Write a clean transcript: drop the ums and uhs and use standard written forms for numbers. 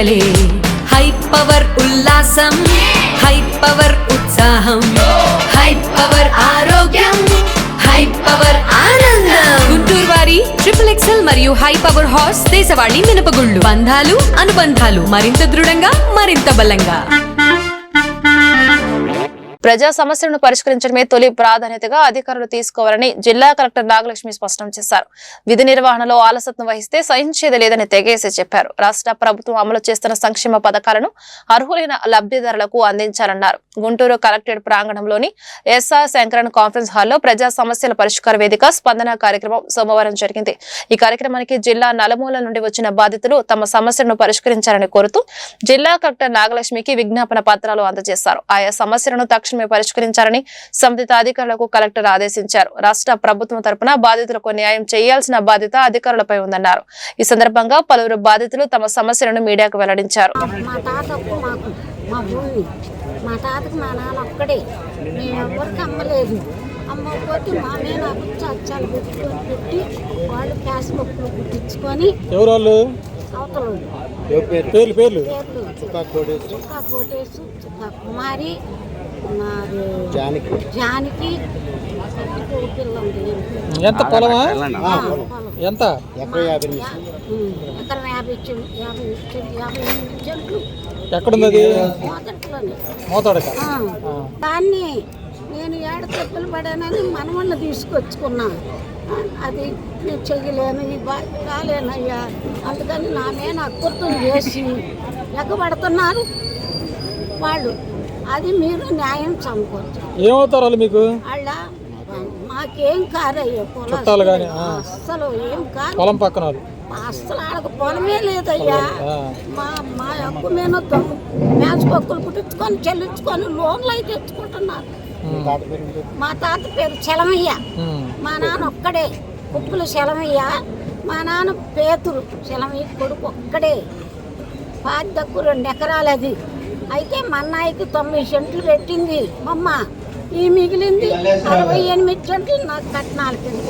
పండగలే high power ఉల్లాసం high power ఉత్సాహం high power ఆరోగ్యం హై పవర్ ఆనందం గుంటూరు వారి XXL మరియు హై పవర్ హార్స్ దేశవాళీ మినపగుళ్ళు బంధాలు అనుబంధాలు మరింత దృఢంగా మరింత బలంగా. ప్రజా సమస్యలను పరిష్కరించడమే తొలి ప్రాధాన్యతగా అధికారులు తీసుకోవాలని జిల్లా కలెక్టర్ నాగలక్ష్మి స్పష్టం చేశారు. విధి నిర్వహణలో ఆలస్యం వహిస్తే సహించేది లేదని తెగేసి చెప్పారు. రాష్ట్ర ప్రభుత్వం అమలు చేస్తున్న సంక్షేమ పథకాలను అర్హులైన లబ్ధిదారులకు అందించాలన్నారు. గుంటూరు కలెక్టరేట్ ప్రాంగణంలోని ఎస్ఆర్ శంకరన్ కాన్ఫరెన్స్ హాల్లో ప్రజా సమస్యల పరిష్కార వేదిక స్పందన కార్యక్రమం సోమవారం జరిగింది. ఈ కార్యక్రమానికి జిల్లా నలుమూల నుండి వచ్చిన బాధితులు తమ సమస్యలను పరిష్కరించాలని కోరుతూ జిల్లా కలెక్టర్ నాగలక్ష్మికి విజ్ఞాపన పత్రాలు అందజేశారు. ఆయా సమస్యలను తక్షణమే పరిష్కరించాలని సంబంధిత అధికారులకు కలెక్టర్ ఆదేశించారు. రాష్ట్ర ప్రభుత్వం తరపున బాధితులకు న్యాయం చేయాల్సిన బాధ్యత అధికారులపై ఉందన్నారు. ఈ సందర్భంగా పలువురు బాధితులు తమ సమస్యలను మీడియాకు వెల్లడించారు. మా తాతకు మా నాన్న ఒక్కడే, మేము ఎవరికి అమ్మలేదు. అమ్మకపోతే మా మీద అచ్చాలు పెట్టి వాళ్ళు క్యాష్ బుక్లు కుట్టించుకొని అవతల పేర్లు చుక్కా కోటేసు చుక్కా కుమారి జానకి ఎంత పొలమా ఎంత ఎకరం 50 చెట్లు ఎక్కడుంది అది మోతడక. దాన్ని నేను ఏడు చెప్పులు పడానని మనవన్న తీసుకొచ్చుకున్నా. అది నేను చెయ్యలేను, ఈ రాలేనయ్యా, అందుకని నా మీద అక్కుర్తులు చేసి ఎగ్గబడుతున్నారు వాళ్ళు. అది మీరు న్యాయం సమకూర్చు. ఏమవుతారు వాళ్ళు మీకు? వాళ్ళ మాకేం కారయ్యా పొలం, అస్సలు ఏం కాదు. పొలం పక్కన అస్సలు ఆడకు పొలమే లేదయ్యా. మా అప్పు మీద మ్యాచ్ పక్కులు కుట్టించుకొని చెల్లించుకొని లోన్లు అయితే తెచ్చుకుంటున్నారు. మా తాత పేరు చలమయ్య, మా నాన్న ఒక్కడే కుప్పులు చలమయ్య, మా నాన్న పేతురు చలమయ్య కొడుకు ఒక్కడే. 2 ఎకరాలు అది. అయితే మా అన్నయ్యకి 9 సెంట్లు పెట్టింది అమ్మ. ఈ మిగిలింది 68 సెంట్లు నాకు కట్నాలు కింద.